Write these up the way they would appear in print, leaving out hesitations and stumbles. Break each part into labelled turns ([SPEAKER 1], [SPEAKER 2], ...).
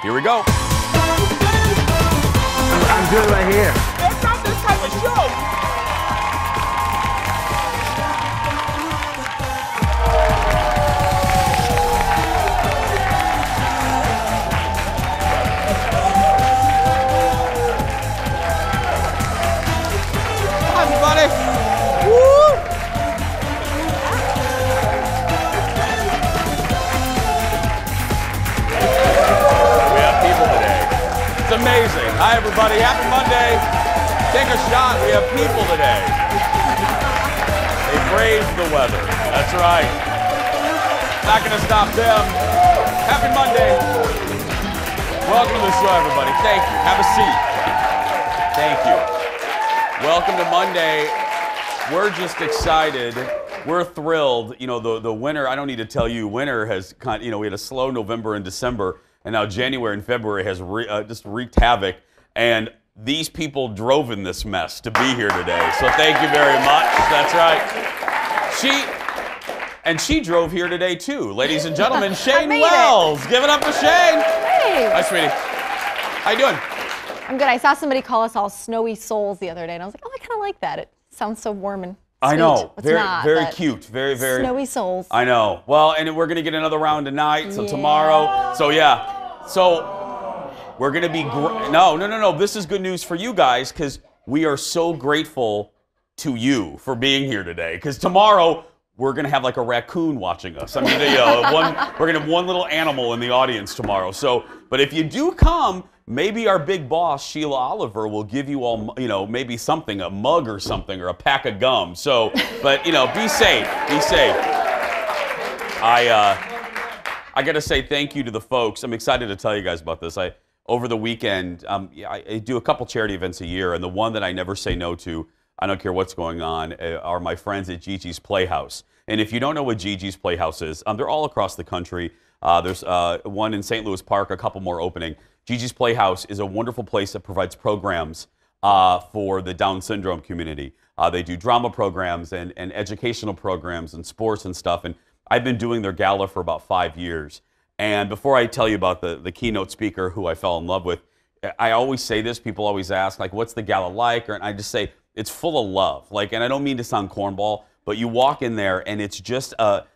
[SPEAKER 1] Here we go.
[SPEAKER 2] I'm good right here.
[SPEAKER 1] That's not this type of show. Hi, everybody. Woo! We have people today. It's amazing. Hi, everybody. Happy Monday. Take a shot. We have people today. They braved the weather. That's right. Not going to stop them. Happy Monday. Welcome to the show, everybody. Thank you. Have a seat. Thank you. Welcome to Monday. We're just excited. We're thrilled. You know, the winter, I don't need to tell you, winter has kind of, you know, we had a slow November and December, and now January and February has just wreaked havoc. And these people drove in this mess to be here today. So thank you very much. That's right. She drove here today too. Ladies and gentlemen, Shane Wells. Give it up for Shane.
[SPEAKER 3] Hey.
[SPEAKER 1] Hi, sweetie. How you doing?
[SPEAKER 3] I'm good. I saw somebody call us all snowy souls the other day, and I was like, oh, I kind of like that. It sounds so warm and sweet.
[SPEAKER 1] I know.
[SPEAKER 3] It's
[SPEAKER 1] very,
[SPEAKER 3] not,
[SPEAKER 1] very cute. Very, very.
[SPEAKER 3] Snowy souls.
[SPEAKER 1] I know. Well, and we're going to get another round tonight, so tomorrow. So, yeah. So, we're going to be, no. This is good news for you guys, because we are so grateful to you for being here today. Because tomorrow, we're going to have like a raccoon watching us. I mean, we're going to have one little animal in the audience tomorrow. So, but if you do come, maybe our big boss, Sheila Oliver, will give you all, you know, maybe something, a mug or something, or a pack of gum. So, but, you know, be safe. Be safe. I got to say thank you to the folks. I'm excited to tell you guys about this. Over the weekend, I do a couple charity events a year, and the one that I never say no to, I don't care what's going on, are my friends at Gigi's Playhouse. And if you don't know what Gigi's Playhouse is, they're all across the country. There's one in St. Louis Park, a couple more opening. Gigi's Playhouse is a wonderful place that provides programs for the Down syndrome community. They do drama programs and educational programs and sports and stuff. And I've been doing their gala for about 5 years. And before I tell you about the keynote speaker who I fell in love with, I always say this. People always ask, like, what's the gala like? And I just say, it's full of love. Like, and I don't mean to sound cornball, but you walk in there and it's just a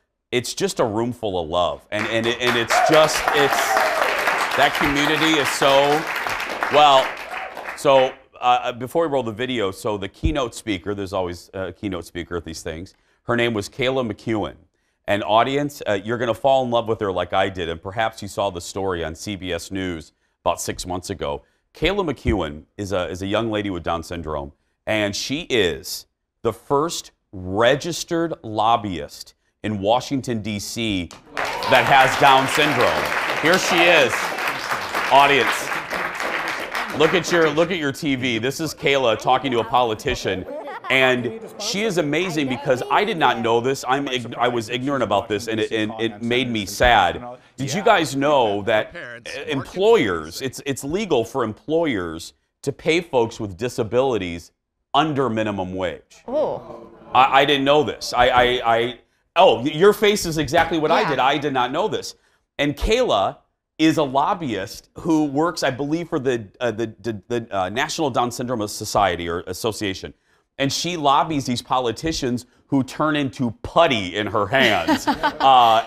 [SPEAKER 1] room full of love. And it's that community is so, well, so before we roll the video, so the keynote speaker, there's always a keynote speaker at these things, her name was Kayla McEwen. And audience, you're going to fall in love with her like I did, and perhaps you saw the story on CBS News about 6 months ago. Kayla McEwen is a young lady with Down syndrome, and she is the first registered lobbyist in Washington, D.C. that has Down syndrome. Here she is. Audience, look at your TV. This is Kayla talking to a politician, and she is amazing because I did not know this. I was ignorant about this, and it made me sad. Did you guys know that employers, it's legal for employers to pay folks with disabilities under minimum wage?
[SPEAKER 3] Oh.
[SPEAKER 1] I didn't know this. Oh, your face is exactly what I did. I did not know this. And Kayla is a lobbyist who works, I believe, for the National Down Syndrome Society or Association. And she lobbies these politicians who turn into putty in her hands.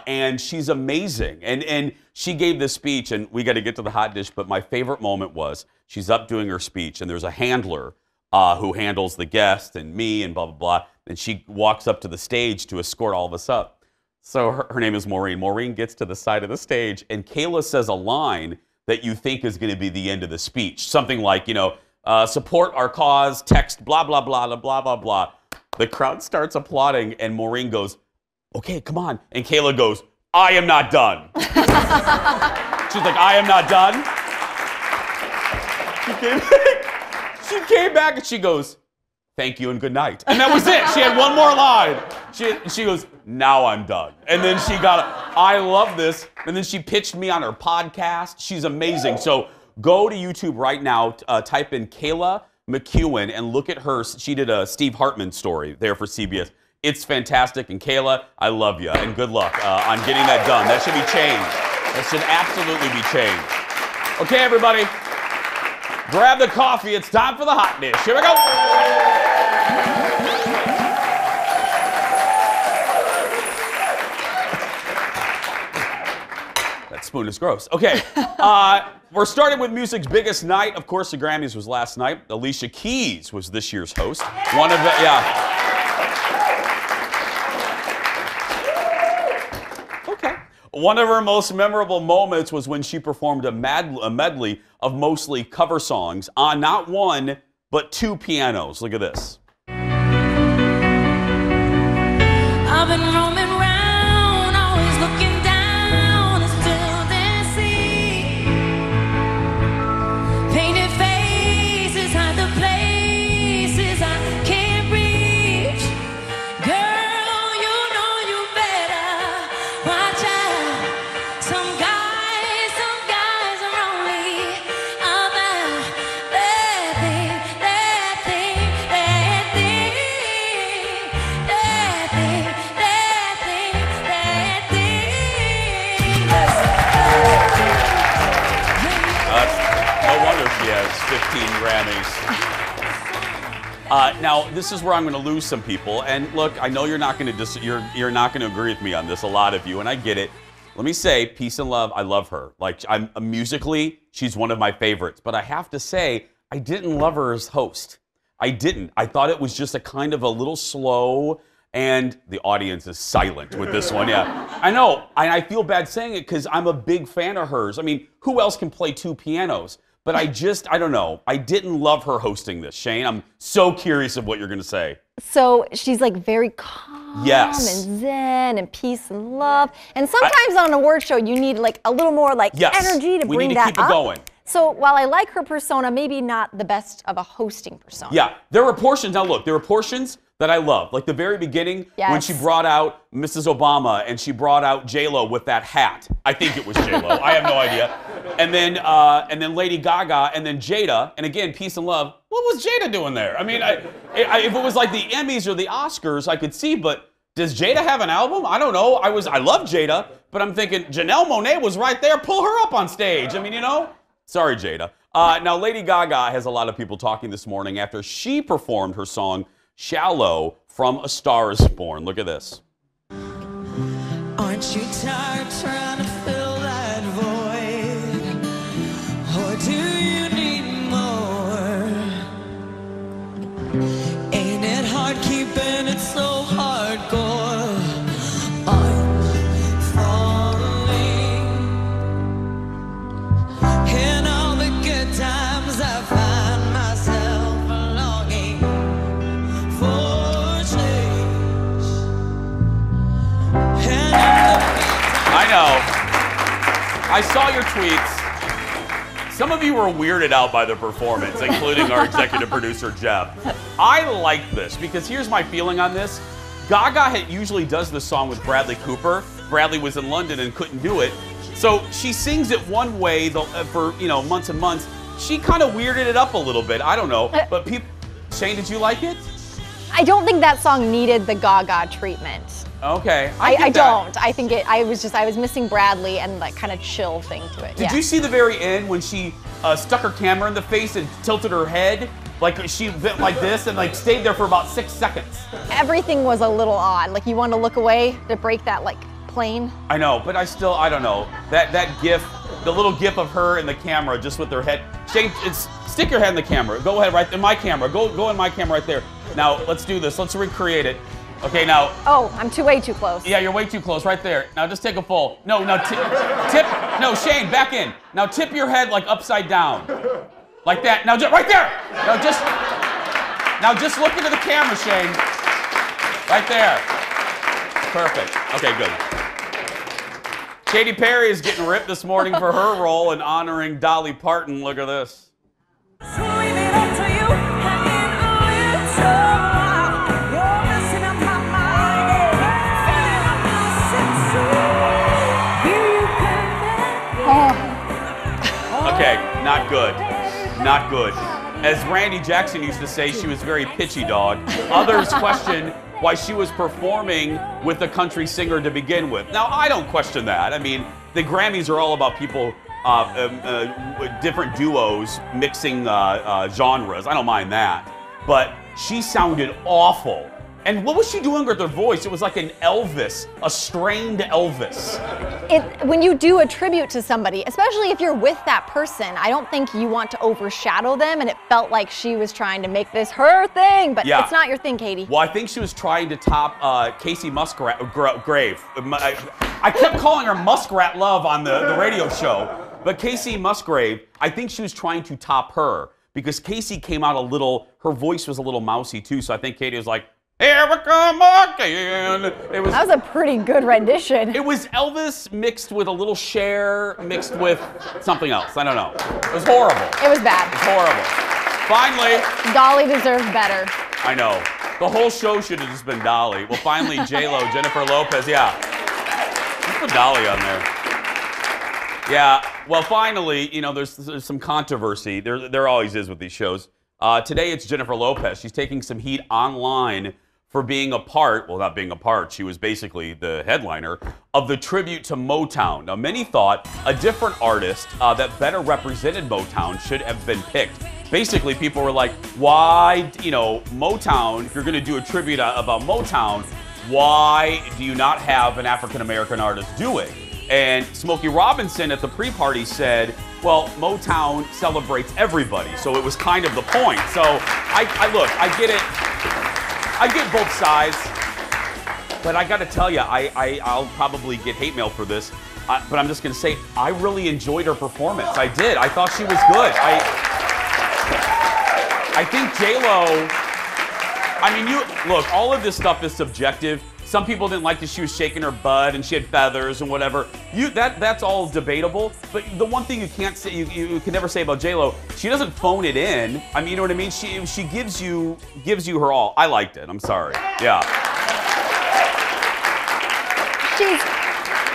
[SPEAKER 1] And she's amazing. And she gave this speech, and we got to get to the hot dish, but my favorite moment was she's up doing her speech, and there's a handler who handles the guest and me and blah, blah, blah. And she walks up to the stage to escort all of us up. So her name is Maureen. Maureen gets to the side of the stage, and Kayla says a line that you think is going to be the end of the speech. Something like, you know, support our cause, text, blah, blah, blah, blah, blah, blah. The crowd starts applauding, and Maureen goes, okay, come on. And Kayla goes, I am not done. She's like, I am not done. She came back and she goes, thank you and good night. And that was it. She had one more line. She goes, now I'm done. And then she I love this. And then she pitched me on her podcast. She's amazing. So go to YouTube right now, type in Kayla McEwen and look at her. She did a Steve Hartman story there for CBS. It's fantastic. And Kayla, I love you and good luck on getting that done. That should be changed. That should absolutely be changed. Okay, everybody, grab the coffee. It's time for the hot dish. Here we go. That spoon is gross. Okay, we're starting with music's biggest night. Of course, the Grammys was last night. Alicia Keys was this year's host. One of the, yeah. Okay. One of her most memorable moments was when she performed a medley of mostly cover songs on not one, but two pianos. Look at this.
[SPEAKER 2] I've been roaming around, always looking down, and still didn't see. Painted faces hide the places I can't reach. Girl, you know you better watch out. Some guys are only about that thing, that thing, that thing, that thing, that thing, that thing.
[SPEAKER 1] No wonder she has 15 Grammys. Now, this is where I'm going to lose some people. And look, I know you're not going to you're not going to agree with me on this, a lot of you, and I get it. Let me say, peace and love. I love her. Like, I'm musically, she's one of my favorites. But I have to say, I didn't love her as host. I didn't. I thought it was just a kind of a little slow, and the audience is silent with this one. Yeah, I know. And I feel bad saying it because I'm a big fan of hers. I mean, who else can play two pianos? But I don't know. I didn't love her hosting this, Shane. I'm so curious of what you're going to say.
[SPEAKER 3] So she's like very calm
[SPEAKER 1] Yes.
[SPEAKER 3] and zen and peace and love. And sometimes on an award show, you need like a little more like
[SPEAKER 1] Yes.
[SPEAKER 3] energy to
[SPEAKER 1] We
[SPEAKER 3] bring
[SPEAKER 1] need to
[SPEAKER 3] that
[SPEAKER 1] keep it
[SPEAKER 3] up.
[SPEAKER 1] going.
[SPEAKER 3] So while I like her persona, maybe not the best of a hosting persona.
[SPEAKER 1] Yeah, there were portions. Now look, there were portions that I loved. Like the very beginning when
[SPEAKER 3] Yes.
[SPEAKER 1] she brought out Mrs. Obama and she brought out J-Lo with that hat. I think it was J-Lo. I have no idea. And then Lady Gaga and then Jada. And again, peace and love. What was Jada doing there? I mean, if it was like the Emmys or the Oscars, I could see. But does Jada have an album? I don't know. I love Jada, but I'm thinking Janelle Monáe was right there. Pull her up on stage. I mean, you know. Sorry, Jada. Now, Lady Gaga has a lot of people talking this morning after she performed her song Shallow from A Star Is Born. Look at this.
[SPEAKER 2] Aren't you tired trying to fill that void? Or do you need more? Ain't it hard keeping it so hardcore? I'm falling. In all the good times I find myself longing for change.
[SPEAKER 1] I know. I saw your tweets. Some of you were weirded out by the performance, including our executive producer, Jeff. I like this because here's my feeling on this. Gaga usually does this song with Bradley Cooper. Bradley was in London and couldn't do it. So she sings it one way for months and months. She kind of weirded it up a little bit. I don't know. But people, Shane, did you like it?
[SPEAKER 3] I don't think that song needed the Gaga treatment.
[SPEAKER 1] Okay.
[SPEAKER 3] I don't. I think I was missing Bradley and that kind of chill thing to it.
[SPEAKER 1] Did you see the very end when she stuck her camera in the face and tilted her head? Like she went like this and like stayed there for about 6 seconds.
[SPEAKER 3] Everything was a little odd. Like you want to look away to break that like plane.
[SPEAKER 1] I know, but I don't know. That gif, the little gif of her in the camera just with her head. Shane, stick your head in the camera. Go ahead, right in my camera. Go in my camera right there. Now, let's do this. Let's recreate it. Okay, now.
[SPEAKER 3] Oh, I'm way too close.
[SPEAKER 1] Yeah, you're way too close, right there. Now just take a full. No, tip. No, Shane, back in. Now tip your head like upside down. Like that. Now, right there. Now just look into the camera, Shane. Right there. Perfect. Okay, good. Katy Perry is getting ripped this morning for her role in honoring Dolly Parton. Look at this. Okay, not good. Not good. As Randy Jackson used to say, she was very pitchy, dog. Others question why she was performing with a country singer to begin with. Now, I don't question that. I mean, the Grammys are all about people different duos mixing genres. I don't mind that. But she sounded awful. And what was she doing with her voice? It was like an Elvis, a strained Elvis.
[SPEAKER 3] When you do a tribute to somebody, especially if you're with that person, I don't think you want to overshadow them, and it felt like she was trying to make this her thing, but it's not your thing, Katy.
[SPEAKER 1] Well, I think she was trying to top Casey Musgrave. I kept calling her Muskrat Love on the radio show, but Casey Musgrave, I think she was trying to top her because Casey came out a little, her voice was a little mousy too, so I think Katy was like, here we come again. That
[SPEAKER 3] was a pretty good rendition.
[SPEAKER 1] It was Elvis mixed with a little Cher, mixed with something else. I don't know. It was horrible.
[SPEAKER 3] It was bad.
[SPEAKER 1] It was horrible. Finally.
[SPEAKER 3] Dolly deserves better.
[SPEAKER 1] I know. The whole show should have just been Dolly. Well, finally, J-Lo, Jennifer Lopez, Let's put Dolly on there. Yeah, well, finally, you know, there's some controversy. There always is with these shows. Today, it's Jennifer Lopez. She's taking some heat online for being a part, well, not being a part, she was basically the headliner of the tribute to Motown. Now, many thought a different artist that better represented Motown should have been picked. Basically, people were like, why, you know, Motown, if you're going to do a tribute about Motown, why do you not have an African-American artist do it? And Smokey Robinson at the pre-party said, well, Motown celebrates everybody, so it was kind of the point. So, look, I get it. I get both sides, but I got to tell you, I'll probably get hate mail for this, but I'm just going to say I really enjoyed her performance. I did. I thought she was good. I think J-Lo, I mean, look, all of this stuff is subjective. Some people didn't like that she was shaking her butt and she had feathers and whatever. That's all debatable. But the one thing you can't say, you can never say about J-Lo, she doesn't phone it in. I mean, you know what I mean? She gives you her all. I liked it. I'm sorry. Yeah.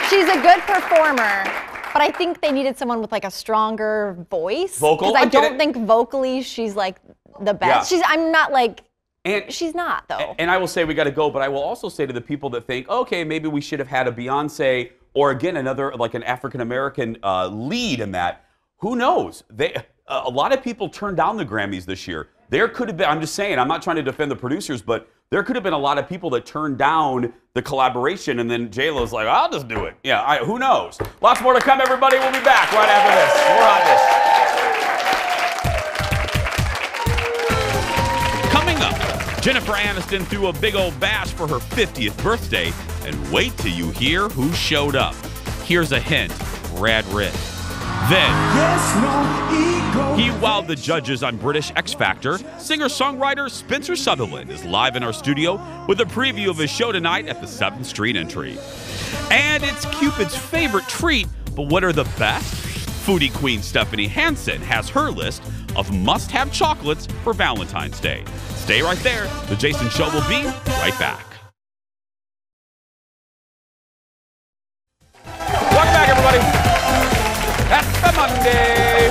[SPEAKER 3] She's a good performer, but I think they needed someone with like a stronger voice.
[SPEAKER 1] Vocal?
[SPEAKER 3] Because I don't think vocally she's like the best.
[SPEAKER 1] Yeah.
[SPEAKER 3] I'm not like.
[SPEAKER 1] And
[SPEAKER 3] she's not, though.
[SPEAKER 1] And I will say we got to go, but I will also say to the people that think, okay, maybe we should have had a Beyonce or again another like an African-American lead in that. Who knows? A lot of people turned down the Grammys this year. There could have been. I'm just saying. I'm not trying to defend the producers, but there could have been a lot of people that turned down the collaboration, and then J-Lo's like, I'll just do it. Yeah. Who knows? Lots more to come, everybody. We'll be back right after this. More Hot Dish. Jennifer Aniston threw a big old bash for her 50th birthday, and wait till you hear who showed up. Here's a hint, Brad Pitt. Then, he wowed the judges on British X Factor. Singer-songwriter Spencer Sutherland is live in our studio with a preview of his show tonight at the 7th Street Entry. And it's Cupid's favorite treat, but what are the best? Foodie queen Stephanie Hansen has her list of must-have chocolates for Valentine's Day. Stay right there. The Jason Show will be right back. Welcome back, everybody. Happy Monday.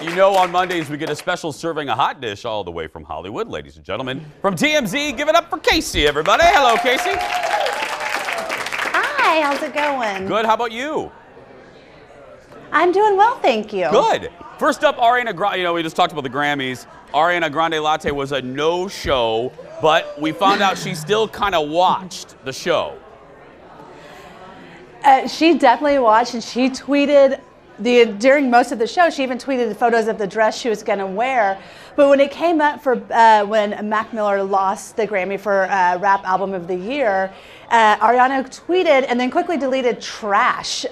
[SPEAKER 1] You know, on Mondays, we get a special serving of hot dish all the way from Hollywood. Ladies and gentlemen, from TMZ, give it up for Casey, everybody. Hello, Casey.
[SPEAKER 4] Hi, how's it going?
[SPEAKER 1] Good. How about you?
[SPEAKER 4] I'm doing well, thank you.
[SPEAKER 1] Good. First up, Ariana Grande. You know, we just talked about the Grammys. Ariana Grande Latte was a no-show, but we found out she still kind of watched the show.
[SPEAKER 4] She definitely watched, and she tweeted during most of the show. She even tweeted the photos of the dress she was going to wear. But when it came up for when Mac Miller lost the Grammy for Rap Album of the Year, Ariana tweeted and then quickly deleted trash.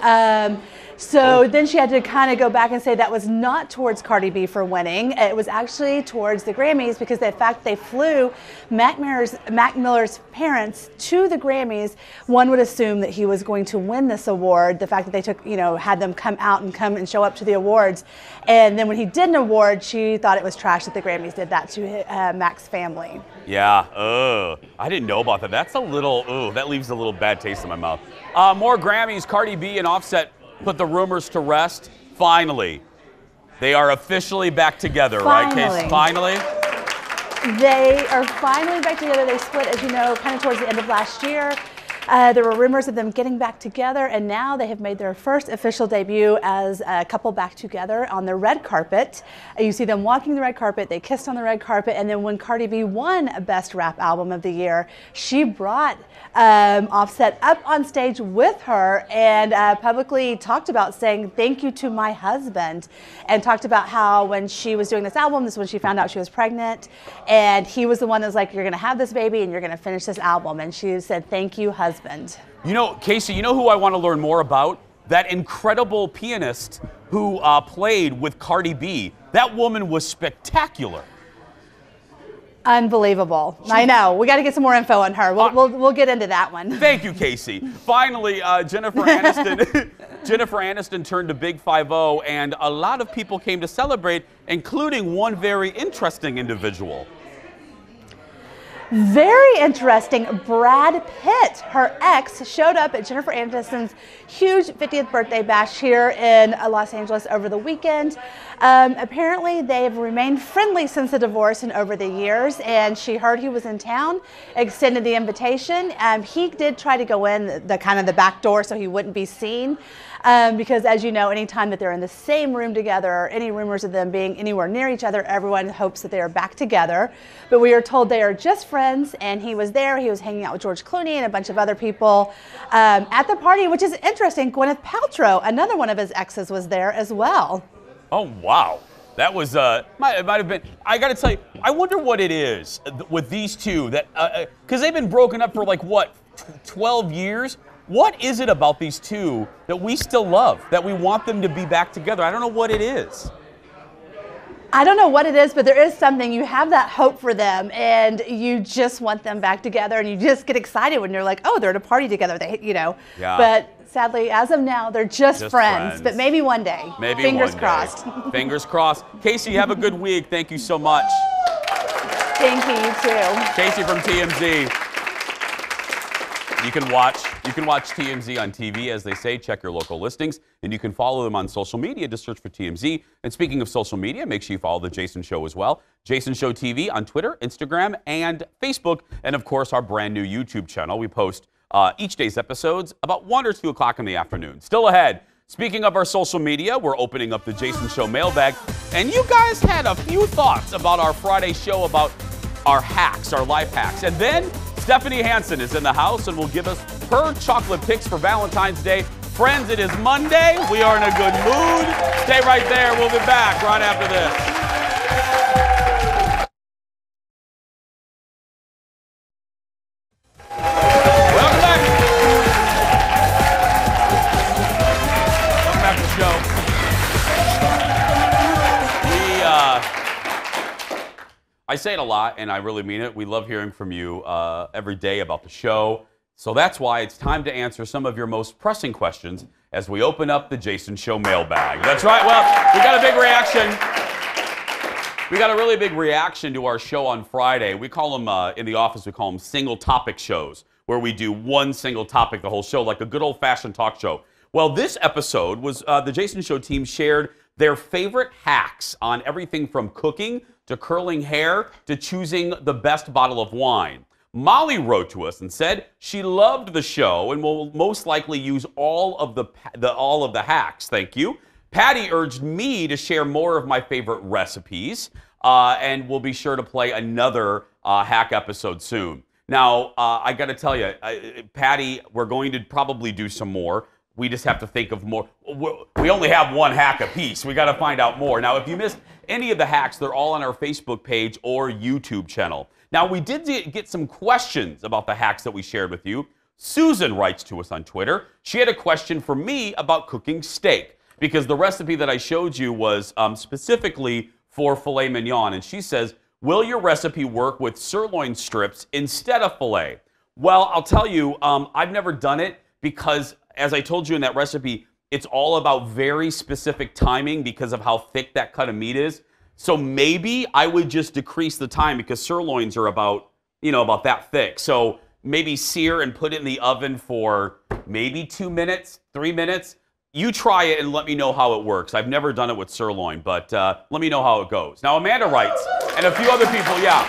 [SPEAKER 4] So then she had to kind of go back and say that was not towards Cardi B for winning. It was actually towards the Grammys because the fact they flew Mac Miller's parents to the Grammys, one would assume that he was going to win this award. The fact that they took, had them come and show up to the awards. And then when he did an award, she thought it was trash that the Grammys did that to Mac's family.
[SPEAKER 1] Yeah, I didn't know about that. That's a little, that leaves a little bad taste in my mouth. More Grammys, Cardi B and Offset put the rumors to rest. Finally, they are officially back together, right, Case? Finally.
[SPEAKER 4] They are finally back together. They split, as you know, kind of towards the end of last year. There were rumors of them getting back together, and now they have made their first official debut as a couple back together on the red carpet. You see them walking the red carpet, they kissed on the red carpet, and then when Cardi B won Best Rap Album of the Year, she brought Offset up on stage with her and publicly talked about saying thank you to my husband, and talked about how when she was doing this album, this is when she found out she was pregnant, and he was the one that was like, you're going to have this baby and you're going to finish this album, and she said thank you, husband.
[SPEAKER 1] You know, Casey, you know who I want to learn more about? That incredible pianist who played with Cardi B. That woman was spectacular.
[SPEAKER 4] Unbelievable. I know. We got to get some more info on her. We'll get into that one.
[SPEAKER 1] Thank you, Casey. Finally, Jennifer Aniston. Jennifer Aniston turned to Big 5-0, and a lot of people came to celebrate, including one very interesting individual.
[SPEAKER 4] Very interesting. Brad Pitt, her ex, showed up at Jennifer Aniston's huge 50th birthday bash here in Los Angeles over the weekend. Apparently, they've remained friendly since the divorce and over the years, and she heard he was in town, extended the invitation. He did try to go in the kind of the back door so he wouldn't be seen. Because as you know, anytime that they're in the same room together or any rumors of them being anywhere near each other, everyone hopes that they are back together. But we are told they are just friends, and he was there. He was hanging out with George Clooney and a bunch of other people at the party, which is interesting. Gwyneth Paltrow, another one of his exes, was there as well.
[SPEAKER 1] Oh, wow. That was, it might have been, I got to tell you, I wonder what it is with these two, that because they've been broken up for like, what, 12 years? What is it about these two that we still love, that we want them to be back together? I don't know what it is.
[SPEAKER 4] I don't know what it is, but there is something. You have that hope for them, and you just want them back together, and you just get excited when you're like, oh, they're at a party together. They, you know. Yeah. But sadly, as of now, they're just friends. But maybe one day.
[SPEAKER 1] Maybe
[SPEAKER 4] Fingers
[SPEAKER 1] one
[SPEAKER 4] crossed.
[SPEAKER 1] Day. Fingers crossed. Casey, have a good week. Thank you so much.
[SPEAKER 4] Thank you, you too.
[SPEAKER 1] Casey from TMZ. You can watch TMZ on TV, as they say. Check your local listings, and you can follow them on social media. Just search for TMZ. And speaking of social media, make sure you follow The Jason Show as well. Jason Show TV on Twitter, Instagram, and Facebook. And, of course, our brand new YouTube channel. We post each day's episodes about 1 or 2 o'clock in the afternoon. Still ahead, speaking of our social media, we're opening up the Jason Show mailbag. And you guys had a few thoughts about our Friday show about our hacks, our life hacks. And then Stephanie Hansen is in the house and will give us her chocolate picks for Valentine's Day. Friends, it is Monday. We are in a good mood. Stay right there. We'll be back right after this. Welcome back. Welcome back to the show. I say it a lot, and I really mean it. We love hearing from you every day about the show. So that's why it's time to answer some of your most pressing questions as we open up the Jason Show mailbag. That's right. Well, we got a big reaction. We got a really big reaction to our show on Friday. We call them, in the office, we call them single topic shows, where we do one single topic the whole show, like a good old-fashioned talk show. Well, this episode was the Jason Show team shared their favorite hacks on everything from cooking to curling hair to choosing the best bottle of wine. Molly wrote to us and said she loved the show and will most likely use all of the hacks. Thank you. Patty urged me to share more of my favorite recipes, and we'll be sure to play another hack episode soon. Now, I got to tell you, Patty, we're going to probably do some more. We just have to think of more. We only have one hack apiece. We got to find out more. Now, if you missed any of the hacks, they're all on our Facebook page or YouTube channel. Now, we did get some questions about the hacks that we shared with you. Susan writes to us on Twitter. She had a question for me about cooking steak, because the recipe that I showed you was specifically for filet mignon. And she says, will your recipe work with sirloin strips instead of filet? Well, I'll tell you, I've never done it because, as I told you in that recipe, it's all about very specific timing because of how thick that cut of meat is. So maybe I would just decrease the time, because sirloins are about that thick. So maybe sear and put it in the oven for maybe 2 minutes, 3 minutes. you try it and let me know how it works. I've never done it with sirloin, but let me know how it goes. Now, Amanda writes, and a few other people, yeah.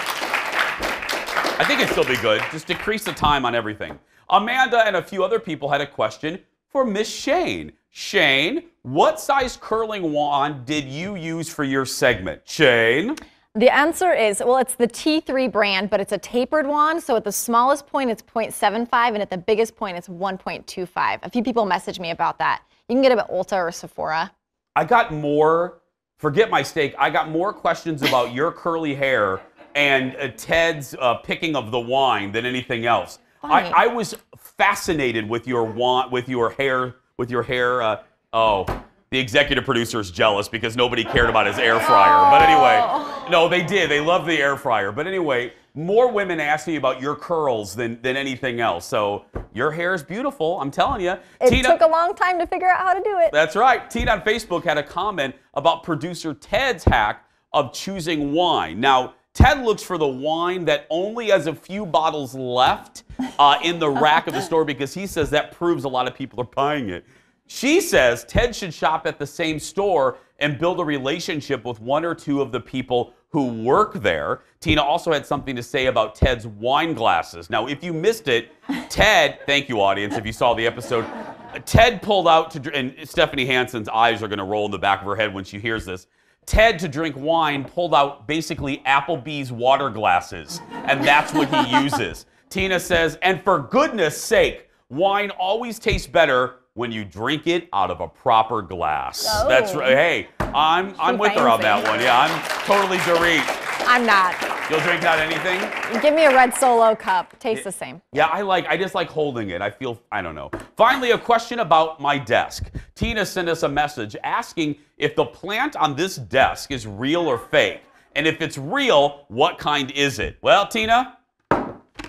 [SPEAKER 1] I think it'd still be good. Just decrease the time on everything. Amanda and a few other people had a question for Miss Shane. Shane, what size curling wand did you use for your segment? Shane?
[SPEAKER 3] The answer is, well, it's the T3 brand, but it's a tapered wand. So at the smallest point, it's 0.75, and at the biggest point, it's 1.25. A few people messaged me about that. You can get it at Ulta or Sephora.
[SPEAKER 1] I got more, forget my steak, I got more questions about your curly hair and Ted's picking of the wine than anything else. I was fascinated with your wand, with your hair. Oh, the executive producer is jealous because nobody cared about his air fryer. But anyway, no, they did. They love the air fryer. But anyway, more women asked me about your curls than anything else. So your hair is beautiful. I'm telling you.
[SPEAKER 3] It took a long time to figure out how to do it.
[SPEAKER 1] That's right. Tina on Facebook had a comment about producer Ted's hack of choosing wine. Now, Ted looks for the wine that only has a few bottles left in the rack of the store because he says that proves a lot of people are buying it. She says Ted should shop at the same store and build a relationship with one or two of the people who work there. Tina also had something to say about Ted's wine glasses. Now, if you missed it, Ted, thank you, audience, if you saw the episode, Ted pulled out, and Stephanie Hansen's eyes are going to roll in the back of her head when she hears this. Ted, to drink wine, pulled out basically Applebee's water glasses, and that's what he uses. Tina says, and for goodness sake, wine always tastes better when you drink it out of a proper glass.
[SPEAKER 3] Oh.
[SPEAKER 1] That's right. Hey, I'm with her on that one. Yeah, I'm totally Dorit.
[SPEAKER 3] I'm not.
[SPEAKER 1] You'll drink out anything?
[SPEAKER 3] Give me a red Solo cup. Tastes the same.
[SPEAKER 1] Yeah, I just like holding it. I don't know. Finally, a question about my desk. Tina sent us a message asking if the plant on this desk is real or fake. And if it's real, what kind is it? Well, Tina,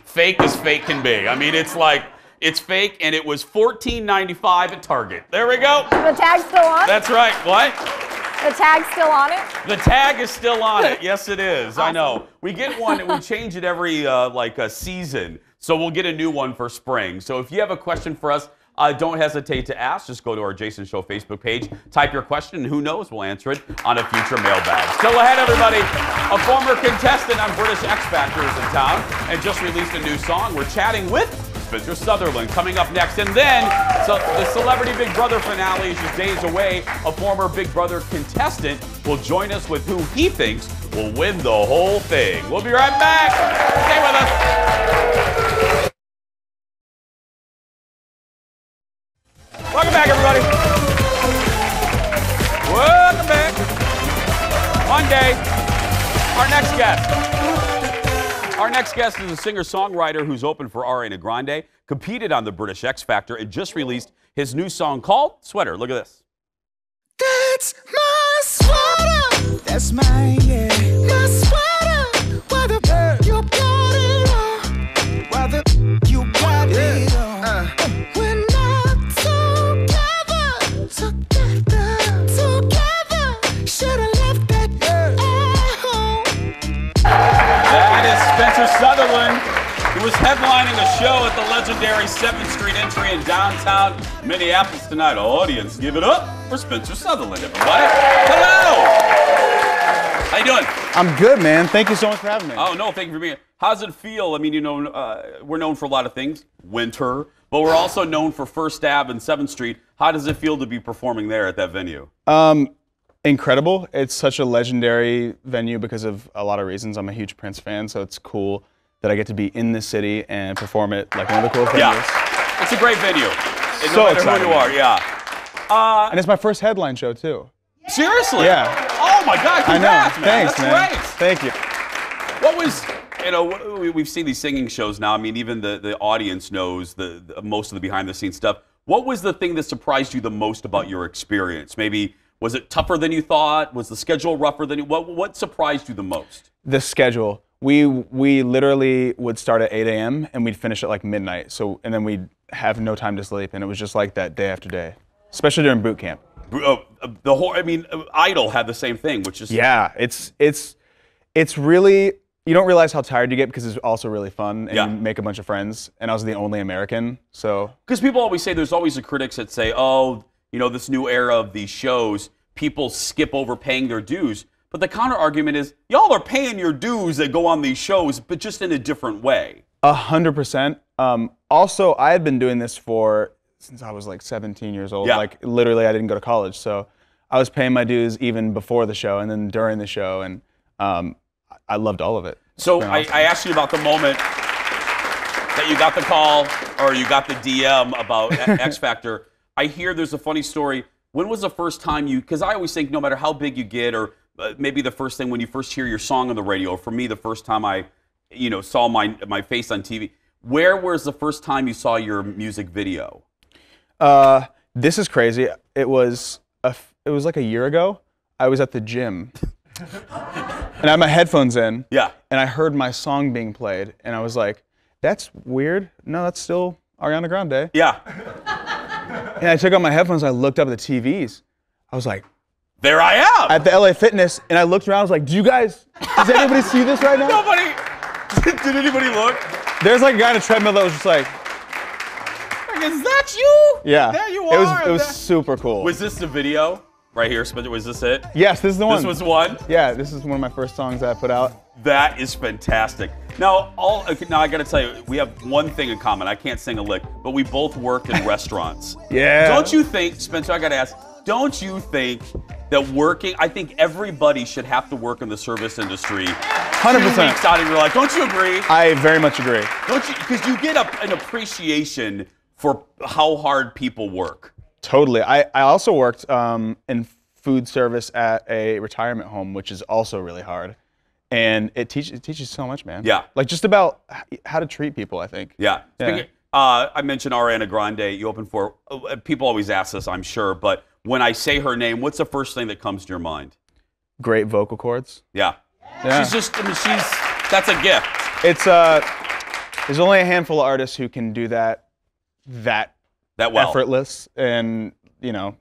[SPEAKER 1] fake as fake can be. I mean, it's fake, and it was $14.95 at Target. There we go.
[SPEAKER 3] The tag's still on?
[SPEAKER 1] That's right. What?
[SPEAKER 3] The tag's still on it?
[SPEAKER 1] The tag is still on it. Yes, it is. Awesome. I know. We get one, and we change it every season. So we'll get a new one for spring. So if you have a question for us, don't hesitate to ask. Just go to our Jason Show Facebook page, type your question, and who knows, we'll answer it on a future mailbag. Still ahead, everybody. A former contestant on British X Factor is in town and just released a new song. We're chatting with Spencer Sutherland coming up next. And then the Celebrity Big Brother finale is just days away. A former Big Brother contestant will join us with who he thinks will win the whole thing. We'll be right back. Stay with us. Welcome back, everybody. Welcome back. Monday, our next guest. Our next guest is a singer-songwriter who's opened for Ariana Grande, competed on the British X Factor, and just released his new song called Sweater. Look at this.
[SPEAKER 2] That's my sweater. That's my sweater. Whether you got it or whether you got it on. We're not together. Should've left that at home.
[SPEAKER 1] That is Spencer Sutherland, who was headlining a show at the legendary 7th Street Entry in downtown Minneapolis tonight. Audience, give it up for Spencer Sutherland, everybody. Hello! How you doing?
[SPEAKER 5] I'm good, man. Thank you so much for having me.
[SPEAKER 1] Oh, no, thank you for being here. How's it feel? I mean, we're known for a lot of things, winter, but we're also known for First Ave and 7th Street. How does it feel to be performing there at that venue?
[SPEAKER 5] Incredible. It's such a legendary venue because of a lot of reasons. I'm a huge Prince fan, so it's cool that I get to be in this city and perform it like one of the coolest venues.
[SPEAKER 1] Yeah, it's a great venue.
[SPEAKER 5] So
[SPEAKER 1] no matter
[SPEAKER 5] exciting.
[SPEAKER 1] who you are, yeah.
[SPEAKER 5] And it's my first headline show, too.
[SPEAKER 1] Seriously?
[SPEAKER 5] Yeah.
[SPEAKER 1] Oh, my God, congrats,
[SPEAKER 5] I know.
[SPEAKER 1] man.
[SPEAKER 5] Thanks,
[SPEAKER 1] That's
[SPEAKER 5] man.
[SPEAKER 1] great.
[SPEAKER 5] Thank you.
[SPEAKER 1] What was, we've seen these singing shows now. I mean, even the audience knows the most of the behind-the-scenes stuff. What was the thing that surprised you the most about your experience? Maybe, was it tougher than you thought? Was the schedule rougher than you? What surprised you the most?
[SPEAKER 5] The schedule. We literally would start at 8 a.m. and we'd finish at like midnight. And then we'd have no time to sleep, and it was just like that day after day, especially during boot camp.
[SPEAKER 1] Idol had the same thing, which is
[SPEAKER 5] it's really, you don't realize how tired you get because it's also really fun and
[SPEAKER 1] Yeah.
[SPEAKER 5] you make a bunch of friends. And I was the only American, so.
[SPEAKER 1] Because people always say there's always the critics that say, oh, this new era of these shows, people skip over paying their dues. But the counter argument is, y'all are paying your dues that go on these shows, but just in a different way.
[SPEAKER 5] 100%. Also, I had been doing this since I was like 17 years old.
[SPEAKER 1] Yeah.
[SPEAKER 5] Like literally, I didn't go to college, so I was paying my dues even before the show and then during the show, and I loved all of it.
[SPEAKER 1] So I asked you about the moment that you got the call or you got the DM about X Factor. I hear there's a funny story. When was the first time because I always think no matter how big you get, or maybe the first thing when you first hear your song on the radio, or for me, the first time I, saw my face on TV, where was the first time you saw your music video?
[SPEAKER 5] This is crazy. It was like a year ago. I was at the gym. And I had my headphones in.
[SPEAKER 1] Yeah.
[SPEAKER 5] And I heard my song being played, and I was like, that's weird. No, that's still Ariana Grande.
[SPEAKER 1] Yeah.
[SPEAKER 5] And I took out my headphones, and I looked up at the TVs. I was like,
[SPEAKER 1] there I am!
[SPEAKER 5] at the LA Fitness, and I looked around, I was like, does anybody see this right now?
[SPEAKER 1] Nobody! Did anybody look?
[SPEAKER 5] There's like a guy on a treadmill that was just like,
[SPEAKER 1] is that you?
[SPEAKER 5] yeah.
[SPEAKER 1] There you are.
[SPEAKER 5] It was super cool.
[SPEAKER 1] Was this the video? Right here, Spencer, was this it?
[SPEAKER 5] Yes, this is the one.
[SPEAKER 1] This was one?
[SPEAKER 5] Yeah, this is one of my first songs that I put out.
[SPEAKER 1] That is fantastic. Now I gotta tell you, we have one thing in common. I can't sing a lick, but we both worked in restaurants.
[SPEAKER 5] Yeah.
[SPEAKER 1] Don't you think, Spencer, I gotta ask, don't you think that I think everybody should have to work in the service industry
[SPEAKER 5] 100%.
[SPEAKER 1] 2 weeks out of your life. Don't you agree?
[SPEAKER 5] I very much agree.
[SPEAKER 1] Don't you? Because you get an appreciation for how hard people work.
[SPEAKER 5] Totally. I also worked in food service at a retirement home, which is also really hard. And it teaches so much, man.
[SPEAKER 1] Yeah.
[SPEAKER 5] Like just about how to treat people, I think.
[SPEAKER 1] Yeah.
[SPEAKER 5] Yeah.
[SPEAKER 1] I mentioned Ariana Grande. You open for, people always ask this, I'm sure, but when I say her name, what's the first thing that comes to your mind?
[SPEAKER 5] Great vocal cords.
[SPEAKER 1] Yeah.
[SPEAKER 5] Yeah.
[SPEAKER 1] That's a gift.
[SPEAKER 5] It's there's only a handful of artists who can do that
[SPEAKER 1] well.
[SPEAKER 5] effortless, and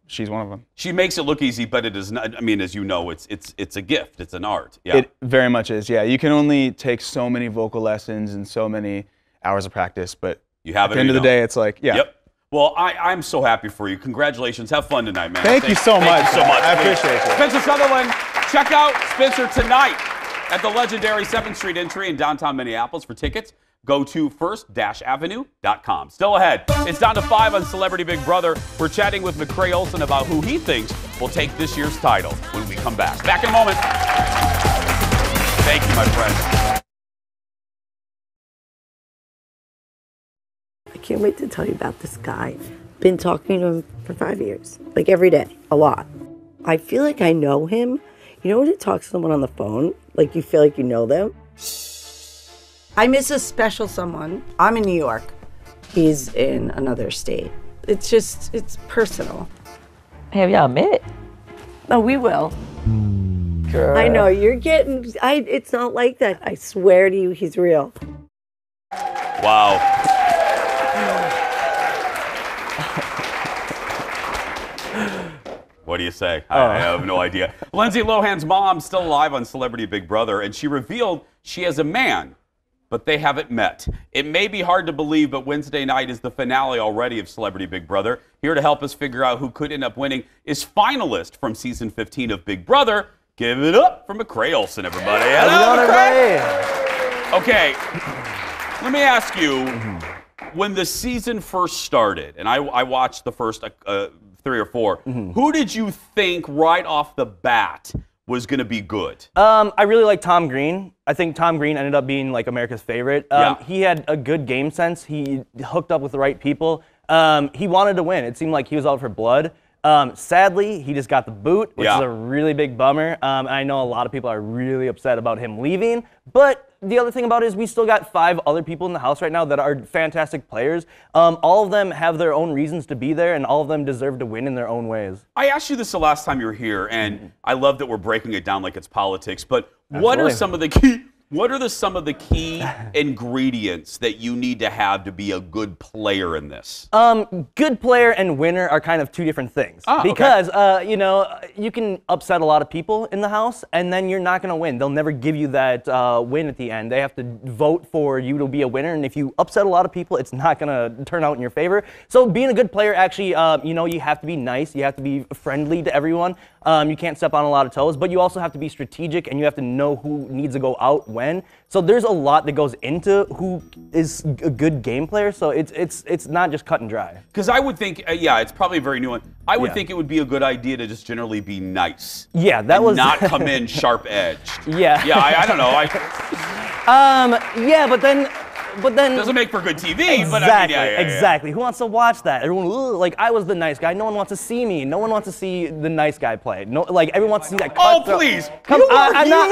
[SPEAKER 5] she's one of them.
[SPEAKER 1] She makes it look easy, but it is not. I mean, as you know, it's a gift. It's an art. Yeah.
[SPEAKER 5] It very much is. Yeah, you can only take so many vocal lessons and so many hours of practice, but
[SPEAKER 1] you have
[SPEAKER 5] at the end of the day, it's like, yeah.
[SPEAKER 1] Yep. Well, I'm so happy for you. Congratulations. Have fun tonight, man.
[SPEAKER 5] Thank you so much.
[SPEAKER 1] Thank you so much.
[SPEAKER 5] I appreciate it.
[SPEAKER 1] Spencer Sutherland, check out Spencer tonight at the legendary 7th Street Entry in downtown Minneapolis. For tickets, go to first-avenue.com. Still ahead, it's down to 5 on Celebrity Big Brother. We're chatting with McCrae Olsen about who he thinks will take this year's title when we come back. Back in a moment. Thank you, my friend.
[SPEAKER 6] I can't wait to tell you about this guy. Been talking to him for 5 years, like every day, a lot. I feel like I know him. You know when you talk to someone on the phone, like you feel like you know them? I miss a special someone. I'm in New York. He's in another state. It's personal.
[SPEAKER 7] Have y'all met?
[SPEAKER 6] Oh, we will.
[SPEAKER 7] Girl.
[SPEAKER 6] I know, you're getting, it's not like that. I swear to you, he's real.
[SPEAKER 1] Wow. What do you say? I have no idea. Lindsay Lohan's mom still alive on Celebrity Big Brother, and she revealed she has a man, but they haven't met. It may be hard to believe, but Wednesday night is the finale already of Celebrity Big Brother. Here to help us figure out who could end up winning is finalist from season 15 of Big Brother. Give it up for McCrae Olsen, everybody. Hello, McCrae. Okay, let me ask you, when the season first started, and I watched the first 3 or 4, who did you think right off the bat was going to be good?
[SPEAKER 8] I really like Tom Green. I think Tom Green ended up being like America's favorite. He had a good game sense. He hooked up with the right people. He wanted to win. It seemed like he was out for blood. Sadly, he just got the boot, which is a really big bummer. I know a lot of people are really upset about him leaving, but the other thing about it is we still got 5 other people in the house right now that are fantastic players. All of them have their own reasons to be there, and all of them deserve to win in their own ways.
[SPEAKER 1] I asked you this the last time you were here, and I love that we're breaking it down like it's politics, but what are some of the What are some of the key ingredients that you need to have to be a good player in this?
[SPEAKER 8] Good player and winner are kind of two different things.
[SPEAKER 1] Oh, okay.
[SPEAKER 8] Because, you know, you can upset a lot of people in the house, and then you're not going to win. They'll never give you that win at the end. They have to vote for you to be a winner, and if you upset a lot of people, it's not going to turn out in your favor. So being a good player, actually, you know, you have to be nice. You have to be friendly to everyone. You can't step on a lot of toes, but you also have to be strategic, and you have to know who needs to go out when. So there's a lot that goes into who is a good game player. So it's not just cut and dry.
[SPEAKER 1] Because I would think, yeah, it's probably very nuanced. I would think it would be a good idea to just generally be nice.
[SPEAKER 8] Yeah, that was
[SPEAKER 1] not come in sharp edged.
[SPEAKER 8] Yeah.
[SPEAKER 1] Yeah, I don't know.
[SPEAKER 8] Yeah, but then.
[SPEAKER 1] Doesn't make for good TV.
[SPEAKER 8] Exactly.
[SPEAKER 1] But I mean, yeah.
[SPEAKER 8] Exactly. Who wants to watch that? Everyone, like, I was the nice guy. No one wants to see me. No one wants to see the nice guy play. No, like, everyone wants to see that.
[SPEAKER 1] Oh, please!
[SPEAKER 8] Come,
[SPEAKER 1] I'm
[SPEAKER 8] not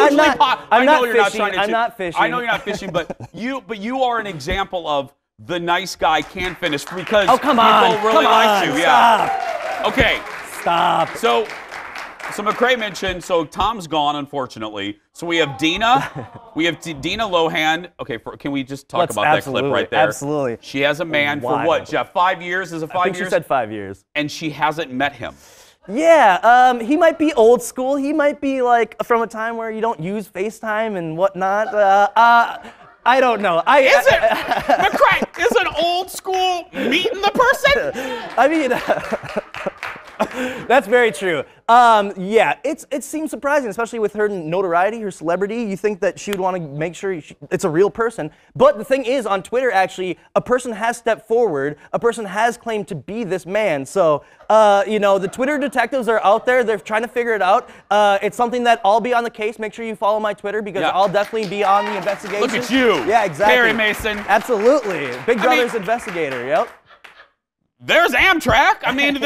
[SPEAKER 1] fishing.
[SPEAKER 8] I'm not fishing.
[SPEAKER 1] I know you're not fishing, but you are an example of the nice guy can finish because people really like you. Yeah. Okay.
[SPEAKER 8] Stop.
[SPEAKER 1] So McCrae mentioned, so Tom's gone, unfortunately. So we have Dina. We have Dina Lohan. Okay, can we just talk about that clip right there?
[SPEAKER 8] Absolutely.
[SPEAKER 1] She has a man for what, Jeff? 5 years? Is it 5 years?
[SPEAKER 8] I think she said 5 years.
[SPEAKER 1] And she hasn't met him.
[SPEAKER 8] Yeah, he might be old school. He might be like from a time where you don't use FaceTime and whatnot. I don't know.
[SPEAKER 1] McCrae, is an old school meeting the person?
[SPEAKER 8] I mean, that's very true. Yeah, it seems surprising, especially with her notoriety, her celebrity. You think that she would want to make sure it's a real person. But the thing is, on Twitter, actually, a person has stepped forward. A person has claimed to be this man. So, you know, the Twitter detectives are out there. They're trying to figure it out. It's something that I'll be on the case. Make sure you follow my Twitter because I'll definitely be on the investigation.
[SPEAKER 1] Look at you.
[SPEAKER 8] Yeah, exactly.
[SPEAKER 1] Perry Mason.
[SPEAKER 8] Absolutely. Big Brother's investigator, yep.
[SPEAKER 1] There's Amtrak. I mean,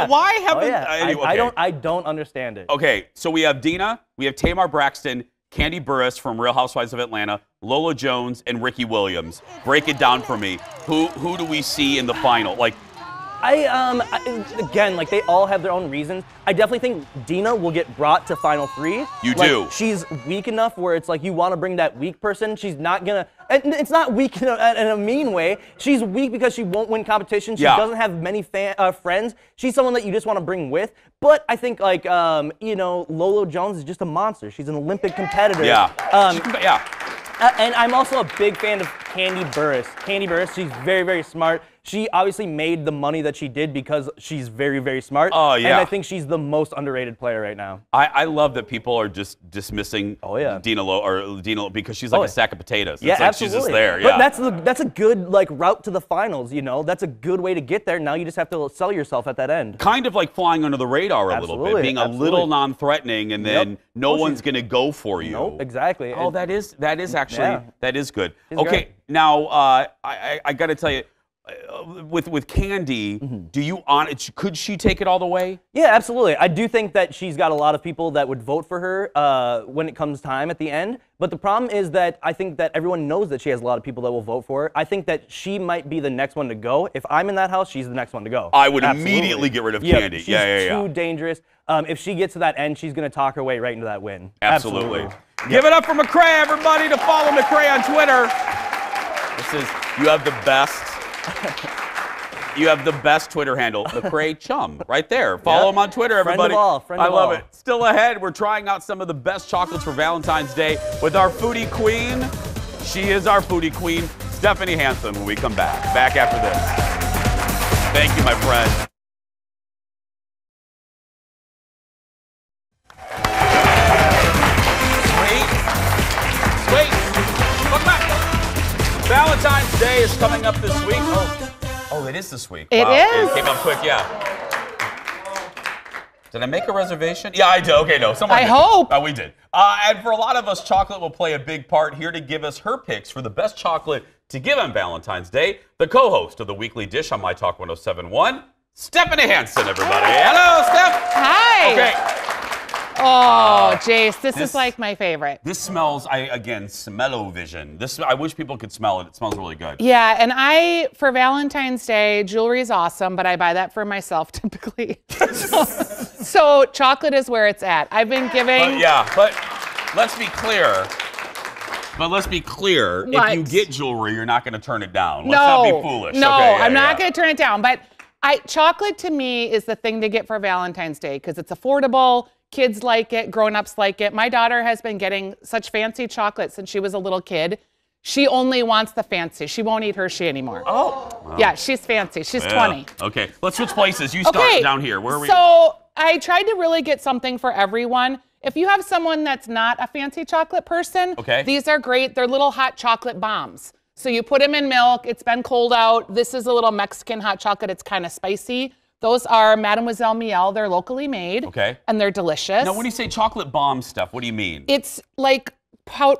[SPEAKER 1] why haven't? Anyway,
[SPEAKER 8] I don't understand it.
[SPEAKER 1] Okay, so we have Dina, we have Tamar Braxton, Candy Burris from Real Housewives of Atlanta, Lola Jones, and Ricky Williams. Break it down for me. Who do we see in the final? Like,
[SPEAKER 8] again, like, they all have their own reasons. I definitely think Dina will get brought to Final 3.
[SPEAKER 1] You do.
[SPEAKER 8] She's weak enough where it's like you want to bring that weak person. She's not gonna. And it's not weak in a mean way. She's weak because she won't win competition. She doesn't have many friends. She's someone that you just want to bring with. But I think, like, you know, Lola Jones is just a monster. She's an Olympic competitor.
[SPEAKER 1] Yeah.
[SPEAKER 8] And I'm also a big fan of Candy Burris. Candy Burris, she's very, very smart. She obviously made the money that she did because she's very, very smart.
[SPEAKER 1] Oh, yeah.
[SPEAKER 8] And I think she's the most underrated player right now.
[SPEAKER 1] I love that people are just dismissing Dina because she's like a sack of potatoes.
[SPEAKER 8] Yeah,
[SPEAKER 1] it's like
[SPEAKER 8] absolutely.
[SPEAKER 1] She's just there.
[SPEAKER 8] But that's a good, like, route to the finals, you know? That's a good way to get there. Now you just have to sell yourself at that end.
[SPEAKER 1] Kind of like flying under the radar a little bit, being a little non-threatening, and then no one's going to go for you.
[SPEAKER 8] Nope, exactly.
[SPEAKER 1] Oh, that is actually, that is good. Okay, now I got to tell you, with Candy, could she take it all the way?
[SPEAKER 8] Yeah, absolutely. I do think that she's got a lot of people that would vote for her when it comes time at the end. But the problem is that I think that everyone knows that she has a lot of people that will vote for her. I think that she might be the next one to go. If I'm in that house, she's the next one to go.
[SPEAKER 1] I would immediately get rid of Candy.
[SPEAKER 8] She's too dangerous. If she gets to that end, she's going to talk her way right into that win.
[SPEAKER 1] Absolutely. Give it up for McCrae, everybody, to follow McCrae on Twitter. You have the best. You have the best Twitter handle, McCrae Chum, right there. Follow him on Twitter, everybody.
[SPEAKER 8] Friend of all.
[SPEAKER 1] I love it. Still ahead, we're trying out some of the best chocolates for Valentine's Day with our foodie queen. She is our foodie queen, Stephanie Hansen, when we come back. Back after this. Thank you, my friend. Sweet. Welcome back. Valentine's Day is coming up this week. Oh, it is this week.
[SPEAKER 9] It is.
[SPEAKER 1] It came up quick, yeah. Did I make a reservation? Yeah, I did. Okay, no. Someone did.
[SPEAKER 9] hope.
[SPEAKER 1] We did. And for a lot of us, chocolate will play a big part. Here to give us her picks for the best chocolate to give on Valentine's Day, the co-host of the Weekly Dish on My Talk 107.1, Stephanie Hansen, everybody. Hello, Steph.
[SPEAKER 9] Hi.
[SPEAKER 1] Okay.
[SPEAKER 9] Oh, Jace, this is like my favorite.
[SPEAKER 1] This smells, again, smell-o-vision. I wish people could smell it. It smells really good.
[SPEAKER 9] Yeah, and for Valentine's Day, jewelry is awesome, but I buy that for myself typically. So chocolate is where it's at. I've been giving.
[SPEAKER 1] Yeah, but let's be clear. But let's be clear.
[SPEAKER 9] What?
[SPEAKER 1] If you get jewelry, you're not going to turn it down. Let's
[SPEAKER 9] No,
[SPEAKER 1] not be foolish.
[SPEAKER 9] no,
[SPEAKER 1] Okay, yeah,
[SPEAKER 9] I'm not
[SPEAKER 1] yeah.
[SPEAKER 9] going to turn it down. But chocolate to me is the thing to get for Valentine's Day because it's affordable. Kids like it. Grown-ups like it. My daughter has been getting such fancy chocolate since she was a little kid. She only wants the fancy. She won't eat Hershey anymore.
[SPEAKER 1] Oh. Wow.
[SPEAKER 9] Yeah, she's fancy. She's
[SPEAKER 1] Yeah.
[SPEAKER 9] 20.
[SPEAKER 1] Okay, let's switch places. You start down here. Where are we?
[SPEAKER 9] So I tried to really get something for everyone. If you have someone that's not a fancy chocolate person,
[SPEAKER 1] Okay.
[SPEAKER 9] these are great. They're little hot chocolate bombs. So you put them in milk. It's been cold out. This is a little Mexican hot chocolate. It's kind of spicy. Those are Mademoiselle Miel. They're locally made.
[SPEAKER 1] Okay.
[SPEAKER 9] And they're delicious.
[SPEAKER 1] Now, when you say chocolate bomb stuff, what do you mean?
[SPEAKER 9] It's like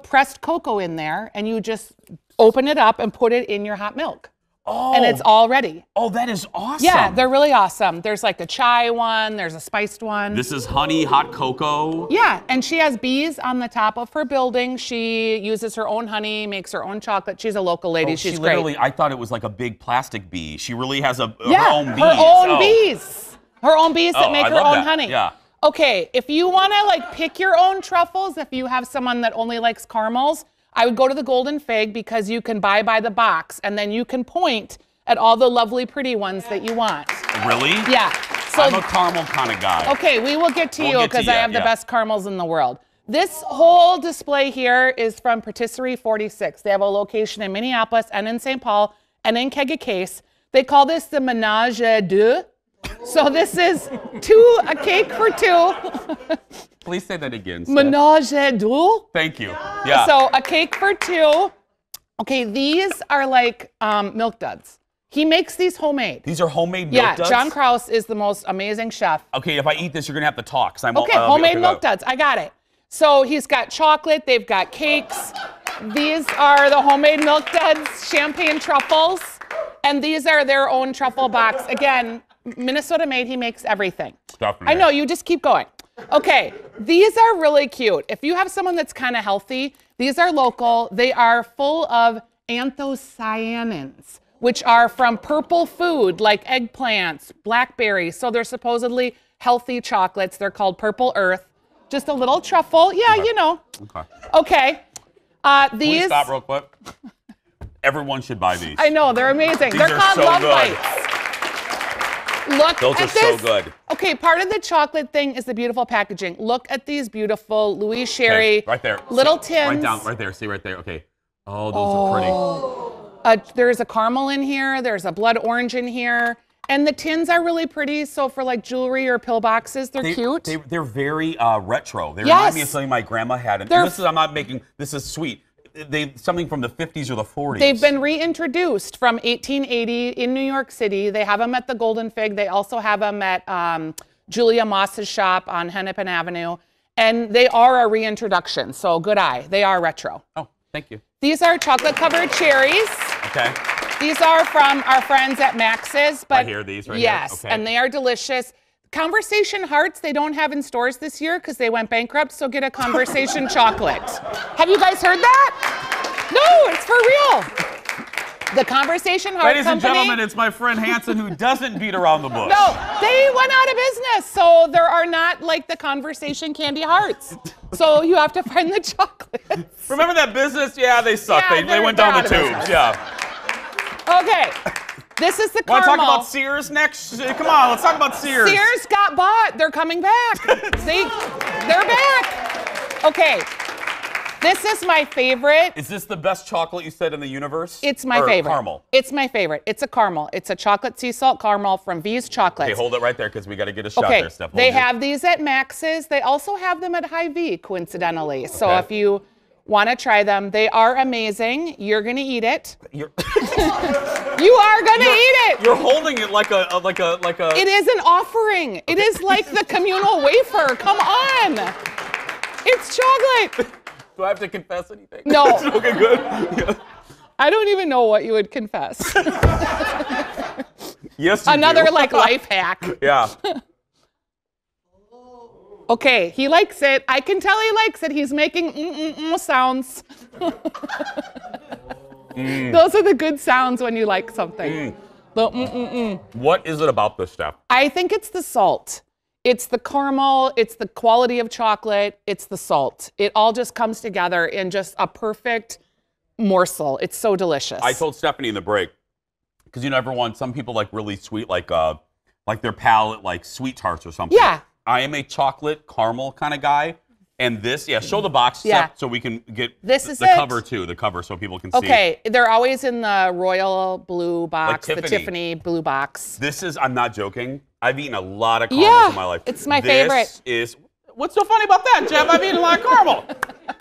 [SPEAKER 9] pressed cocoa in there, and you just open it up and put it in your hot milk.
[SPEAKER 1] Oh.
[SPEAKER 9] And it's all ready.
[SPEAKER 1] Oh, that is awesome.
[SPEAKER 9] Yeah, they're really awesome. There's like a chai one. There's a spiced one.
[SPEAKER 1] This is honey hot cocoa.
[SPEAKER 9] Yeah, and she has bees on the top of her building. She uses her own honey, makes her own chocolate. She's a local lady.
[SPEAKER 1] Oh,
[SPEAKER 9] She's
[SPEAKER 1] she
[SPEAKER 9] great.
[SPEAKER 1] literally, I thought it was like a big plastic bee. She really has her
[SPEAKER 9] Yeah,
[SPEAKER 1] own bees.
[SPEAKER 9] her own
[SPEAKER 1] Oh.
[SPEAKER 9] bees. Her own bees that
[SPEAKER 1] Oh,
[SPEAKER 9] make
[SPEAKER 1] I
[SPEAKER 9] her
[SPEAKER 1] love
[SPEAKER 9] own
[SPEAKER 1] that.
[SPEAKER 9] honey.
[SPEAKER 1] Yeah.
[SPEAKER 9] Okay, if you want to like pick your own truffles, if you have someone that only likes caramels, I would go to the Golden Fig because you can buy by the box and then you can point at all the lovely pretty ones that you want.
[SPEAKER 1] Really?
[SPEAKER 9] Yeah. So
[SPEAKER 1] I'm a caramel kind of guy.
[SPEAKER 9] okay, we will get to
[SPEAKER 1] We'll
[SPEAKER 9] you
[SPEAKER 1] get to
[SPEAKER 9] because I
[SPEAKER 1] ya,
[SPEAKER 9] have the
[SPEAKER 1] yeah.
[SPEAKER 9] best caramels in the world. This whole display here is from Patisserie 46. They have a location in Minneapolis and in St. Paul and in Kegakase. They call this the Ménage à deux. So this is a cake for two.
[SPEAKER 1] Please say that again. Steph.
[SPEAKER 9] Ménage à deux.
[SPEAKER 1] Thank you. Yeah.
[SPEAKER 9] So a cake for two. Okay, these are like milk duds. He makes these homemade.
[SPEAKER 1] These are homemade milk
[SPEAKER 9] Yeah,
[SPEAKER 1] duds?
[SPEAKER 9] John Krause is the most amazing chef.
[SPEAKER 1] Okay, if I eat this, you're going to have to talk. 'Cause I'm
[SPEAKER 9] Okay, homemade milk duds. I got it. So he's got chocolate. They've got cakes. These are the homemade milk duds, champagne truffles. And these are their own truffle box. Again, Minnesota made. He makes everything.
[SPEAKER 1] Definitely.
[SPEAKER 9] I know, you just keep going. Okay, these are really cute. If you have someone that's kind of healthy, these are local. They are full of anthocyanins, which are from purple food like eggplants, blackberries. So they're supposedly healthy chocolates. They're called Purple Earth. Just a little truffle. Yeah, you know.
[SPEAKER 1] Okay.
[SPEAKER 9] Okay.
[SPEAKER 1] Can we
[SPEAKER 9] These.
[SPEAKER 1] stop real quick? Everyone should buy these.
[SPEAKER 9] I know, they're amazing.
[SPEAKER 1] These
[SPEAKER 9] They're
[SPEAKER 1] are
[SPEAKER 9] called
[SPEAKER 1] so
[SPEAKER 9] Love
[SPEAKER 1] good.
[SPEAKER 9] Bites. Look
[SPEAKER 1] Those
[SPEAKER 9] at
[SPEAKER 1] are so
[SPEAKER 9] this.
[SPEAKER 1] good.
[SPEAKER 9] Okay, part of the chocolate thing is the beautiful packaging. Look at these beautiful Louis Sherry.
[SPEAKER 1] Okay, right there.
[SPEAKER 9] Little
[SPEAKER 1] See,
[SPEAKER 9] tins.
[SPEAKER 1] Right down, right there. See right there. Okay. Oh, those are pretty.
[SPEAKER 9] There's a caramel in here. There's a blood orange in here. And the tins are really pretty. So for like jewelry or pill boxes, they're cute.
[SPEAKER 1] They're very retro. They remind me of something my grandma had. And
[SPEAKER 9] They're-
[SPEAKER 1] this is, I'm not making, this is sweet. Something from the 50s or the 40s.
[SPEAKER 9] They've been reintroduced from 1880 in New York City. They have them at the Golden Fig. They also have them at Julia Moss's shop on Hennepin Avenue. And they are a reintroduction, so good eye. They are retro.
[SPEAKER 1] Oh, thank you.
[SPEAKER 9] These are chocolate-covered cherries.
[SPEAKER 1] Okay.
[SPEAKER 9] These are from our friends at Max's. But
[SPEAKER 1] Right here, these right here?
[SPEAKER 9] yes,
[SPEAKER 1] Okay.
[SPEAKER 9] and they are delicious. Conversation Hearts, they don't have in stores this year because they went bankrupt, so get a Conversation chocolate. Have you guys heard that? No, it's for real. The Conversation Heart
[SPEAKER 1] Ladies and
[SPEAKER 9] Company.
[SPEAKER 1] gentlemen, it's my friend Hansen who doesn't beat around the bush.
[SPEAKER 9] No, they went out of business, so there are not like the Conversation candy hearts. So you have to find the chocolate.
[SPEAKER 1] Remember that business? Yeah, they suck.
[SPEAKER 9] Yeah,
[SPEAKER 1] they went down the
[SPEAKER 9] they're out of
[SPEAKER 1] tubes.
[SPEAKER 9] business.
[SPEAKER 1] Yeah.
[SPEAKER 9] Okay, this is the
[SPEAKER 1] Want to
[SPEAKER 9] caramel.
[SPEAKER 1] talk about Sears next? Come on, let's talk about Sears.
[SPEAKER 9] Sears got bought. They're coming back. See, they're back. Okay, this is my favorite.
[SPEAKER 1] Is this the best chocolate you said in the universe?
[SPEAKER 9] It's my
[SPEAKER 1] Or
[SPEAKER 9] favorite.
[SPEAKER 1] Caramel.
[SPEAKER 9] It's my favorite. It's a caramel. It's a chocolate sea salt caramel from V's Chocolates.
[SPEAKER 1] Okay, hold it right there because we got to get a shot
[SPEAKER 9] Okay,
[SPEAKER 1] there, Steph.
[SPEAKER 9] they
[SPEAKER 1] Hold it.
[SPEAKER 9] have these at Max's. They also have them at Hy-Vee, coincidentally. So
[SPEAKER 1] Okay.
[SPEAKER 9] if you want to try them, they are amazing. You're gonna eat it.
[SPEAKER 1] You're,
[SPEAKER 9] You are gonna eat it.
[SPEAKER 1] you're holding it like a.
[SPEAKER 9] It is an offering. It is like the communal wafer. Come on. It's chocolate.
[SPEAKER 1] Do I have to confess anything?
[SPEAKER 9] No.
[SPEAKER 1] Okay, good.
[SPEAKER 9] I don't even know what you would confess.
[SPEAKER 1] Yes, you
[SPEAKER 9] Another
[SPEAKER 1] do.
[SPEAKER 9] like life hack.
[SPEAKER 1] Yeah.
[SPEAKER 9] Okay, he likes it. I can tell he likes it. He's making sounds. Those are the good sounds when you like something. The
[SPEAKER 1] What is it about this stuff?
[SPEAKER 9] I think it's the salt. It's the caramel, it's the quality of chocolate, it's the salt. It all just comes together in just a perfect morsel. It's so delicious.
[SPEAKER 1] I told Stephanie in the break, because everyone, some people like really sweet, like their palate, like sweet tarts or something.
[SPEAKER 9] Yeah.
[SPEAKER 1] I am a chocolate caramel kind of guy. And this, show the box,
[SPEAKER 9] Yeah.
[SPEAKER 1] Steph, so we can get
[SPEAKER 9] This is
[SPEAKER 1] the
[SPEAKER 9] it.
[SPEAKER 1] cover too, the cover so people can see.
[SPEAKER 9] Okay, they're always in the royal blue box,
[SPEAKER 1] Like
[SPEAKER 9] the Tiffany blue box.
[SPEAKER 1] This is, I'm not joking, I've eaten a lot of caramels in my life.
[SPEAKER 9] It's my favorite.
[SPEAKER 1] This is, what's so funny about that, Jeff? I've eaten a lot of caramel.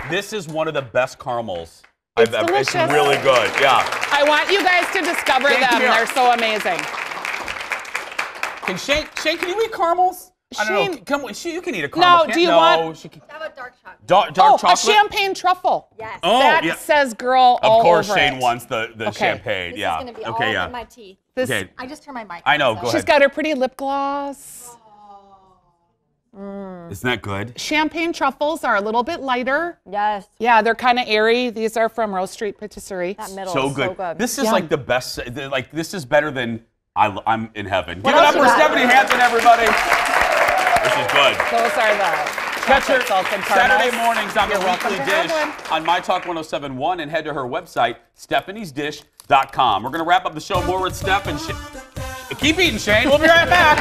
[SPEAKER 1] This is one of the best caramels I've ever.
[SPEAKER 9] Delicious.
[SPEAKER 1] It's really good, yeah.
[SPEAKER 9] I want you guys to discover them. They're so amazing.
[SPEAKER 1] Can Shane, can you eat caramels? I don't know.
[SPEAKER 9] Shane-
[SPEAKER 1] Come on, you can eat a caramel.
[SPEAKER 9] No, do you want-
[SPEAKER 1] She can,
[SPEAKER 3] How about dark chocolate?
[SPEAKER 1] dark
[SPEAKER 9] Oh,
[SPEAKER 1] chocolate?
[SPEAKER 9] a champagne truffle.
[SPEAKER 3] Yes.
[SPEAKER 1] Oh,
[SPEAKER 9] That
[SPEAKER 1] yeah.
[SPEAKER 9] says girl all
[SPEAKER 1] Of course,
[SPEAKER 9] over
[SPEAKER 1] Shane
[SPEAKER 9] it.
[SPEAKER 1] wants the
[SPEAKER 9] Okay.
[SPEAKER 1] champagne.
[SPEAKER 3] This
[SPEAKER 1] Yeah.
[SPEAKER 3] is going to be
[SPEAKER 1] Okay,
[SPEAKER 3] all
[SPEAKER 1] yeah.
[SPEAKER 3] in my tea.
[SPEAKER 9] This-
[SPEAKER 1] Okay.
[SPEAKER 3] I just turned my mic
[SPEAKER 1] I know.
[SPEAKER 3] on,
[SPEAKER 1] Go
[SPEAKER 3] so-
[SPEAKER 9] She's
[SPEAKER 1] ahead.
[SPEAKER 9] got her pretty lip gloss.
[SPEAKER 1] Isn't that good?
[SPEAKER 9] Champagne truffles are a little bit lighter.
[SPEAKER 3] Yes.
[SPEAKER 9] Yeah, they're kind of airy. These are from Rose Street Patisserie.
[SPEAKER 3] That middle
[SPEAKER 1] So
[SPEAKER 3] is
[SPEAKER 1] good.
[SPEAKER 3] so good.
[SPEAKER 1] This is
[SPEAKER 9] Yum.
[SPEAKER 1] like the best. Like this is better than I'm in heaven. Give it
[SPEAKER 3] else
[SPEAKER 1] up
[SPEAKER 3] you
[SPEAKER 1] for
[SPEAKER 3] got?
[SPEAKER 1] Stephanie Hansen, everybody. This is good.
[SPEAKER 9] Those are the
[SPEAKER 1] Catch her
[SPEAKER 9] chocolate salted caramels.
[SPEAKER 1] Saturday mornings on the
[SPEAKER 9] You're welcome
[SPEAKER 1] Weekly
[SPEAKER 9] to have
[SPEAKER 1] Dish
[SPEAKER 9] one.
[SPEAKER 1] on My Talk 1071 and head to her website, stephaniesdish.com. We're going to wrap up the show more with Steph and keep eating, Shane. We'll be right back.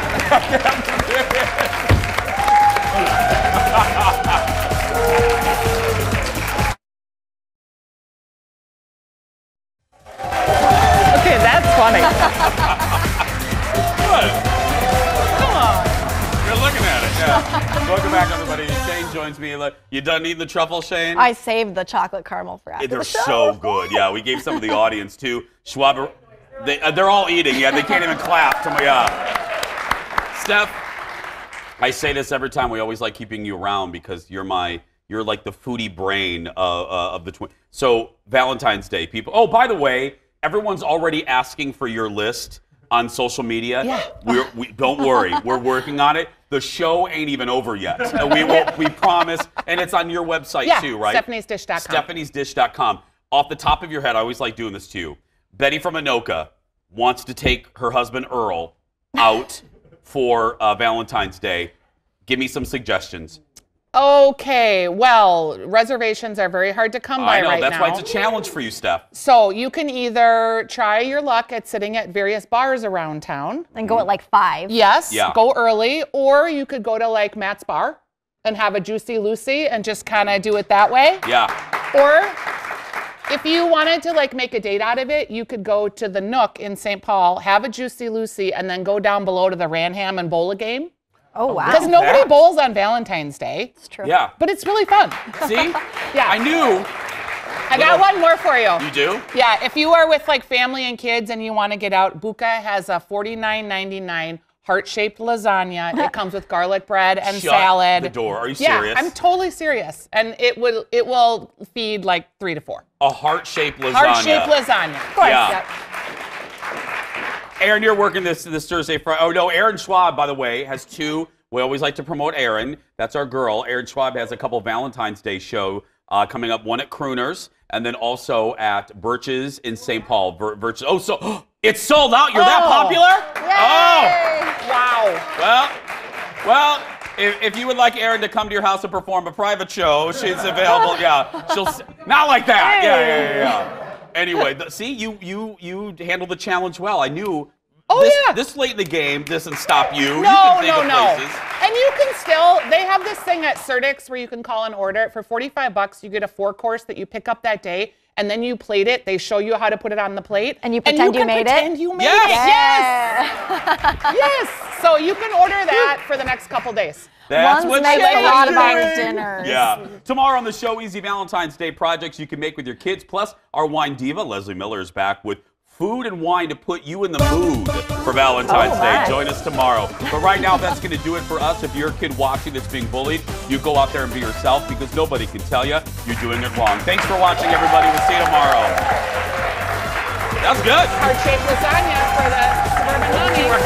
[SPEAKER 9] Okay, that's funny.
[SPEAKER 1] What? Come on. You're looking at it, yeah. Welcome back, everybody. Shane joins me. You done eating the truffle, Shane?
[SPEAKER 3] I saved the chocolate caramel for after
[SPEAKER 1] They're
[SPEAKER 3] the show.
[SPEAKER 1] so good. Yeah, we gave some of the audience too. Schwab, they're all eating. Yeah, they can't even clap. Steph, I say this every time. We always like keeping you around because you're like the foodie brain of the twin. So Valentine's Day, people. Oh, by the way, everyone's already asking for your list on social media.
[SPEAKER 9] Yeah.
[SPEAKER 1] We don't worry. We're working on it. The show ain't even over yet. We promise. And it's on your website too, right?
[SPEAKER 9] StephaniesDish.com.
[SPEAKER 1] StephaniesDish.com. Off the top of your head, I always like doing this to you. Betty from Anoka wants to take her husband Earl out for Valentine's Day. Give me some suggestions.
[SPEAKER 9] Okay, well, reservations are very hard to come by
[SPEAKER 1] I know,
[SPEAKER 9] right
[SPEAKER 1] that's
[SPEAKER 9] now.
[SPEAKER 1] why it's a challenge for you, Steph.
[SPEAKER 9] So you can either try your luck at sitting at various bars around town.
[SPEAKER 3] And go at like 5.
[SPEAKER 9] Yes,
[SPEAKER 1] Yeah.
[SPEAKER 9] go early. Or you could go to like Matt's Bar and have a Juicy Lucy and just kind of do it that way.
[SPEAKER 1] Yeah.
[SPEAKER 9] Or if you wanted to like make a date out of it, you could go to the Nook in St. Paul, have a Juicy Lucy, and then go down below to the Ranham and bowl a game.
[SPEAKER 3] Oh, wow.
[SPEAKER 9] Because nobody bowls on Valentine's Day.
[SPEAKER 3] It's true.
[SPEAKER 1] Yeah.
[SPEAKER 9] But it's really fun.
[SPEAKER 1] See?
[SPEAKER 9] Yeah.
[SPEAKER 1] I knew.
[SPEAKER 9] I got one more for you.
[SPEAKER 1] You do?
[SPEAKER 9] Yeah, if you are with like family and kids and you want to get out, Buca has a $49.99 heart-shaped lasagna. It comes with garlic bread and
[SPEAKER 1] Shut
[SPEAKER 9] salad.
[SPEAKER 1] the door. Are you
[SPEAKER 9] Yeah,
[SPEAKER 1] serious?
[SPEAKER 9] I'm totally serious. And it will feed like 3 to 4.
[SPEAKER 1] A heart-shaped lasagna.
[SPEAKER 9] Heart-shaped lasagna. Of course.
[SPEAKER 1] Yeah.
[SPEAKER 9] Yep.
[SPEAKER 1] Aaron, you're working this Thursday, Friday. Oh, no, Aaron Schwab, by the way, has 2. We always like to promote Aaron. That's our girl. Aaron Schwab has a couple Valentine's Day show coming up, one at Crooners, and then also at Birch's in St. Paul. Birch's. Oh, so it's sold out. You're that popular?
[SPEAKER 9] Wow.
[SPEAKER 1] Well, if you would like Aaron to come to your house and perform a private show, she's available. Yeah, not like that. Yeah. Anyway, see, you handled the challenge well. I knew. This late in the game doesn't stop you.
[SPEAKER 9] No.
[SPEAKER 1] Places.
[SPEAKER 9] And you can still, they have this thing at Surdyk's where you can call and order it. For $45, you get a 4-course that you pick up that day, and then you plate it. They show you how to put it on the plate.
[SPEAKER 3] And you pretend you made it?
[SPEAKER 9] Pretend you made
[SPEAKER 1] Yes.
[SPEAKER 9] it. Yes. So you can order that for the next couple days.
[SPEAKER 1] That's
[SPEAKER 3] One's
[SPEAKER 1] what
[SPEAKER 3] makes
[SPEAKER 1] Shane
[SPEAKER 3] a lot
[SPEAKER 1] is
[SPEAKER 3] about
[SPEAKER 1] doing.
[SPEAKER 3] dinners.
[SPEAKER 1] Yeah. Tomorrow on the show, easy Valentine's Day projects you can make with your kids. Plus, our wine diva, Leslie Miller, is back with food and wine to put you in the mood for Valentine's Day. Join us tomorrow. But right now, that's going to do it for us. If you're a kid watching that's being bullied, you go out there and be yourself because nobody can tell you you're doing it wrong. Thanks for watching, everybody. We'll see you tomorrow. That was good.
[SPEAKER 9] Heart-shaped lasagna for the suburban mommy.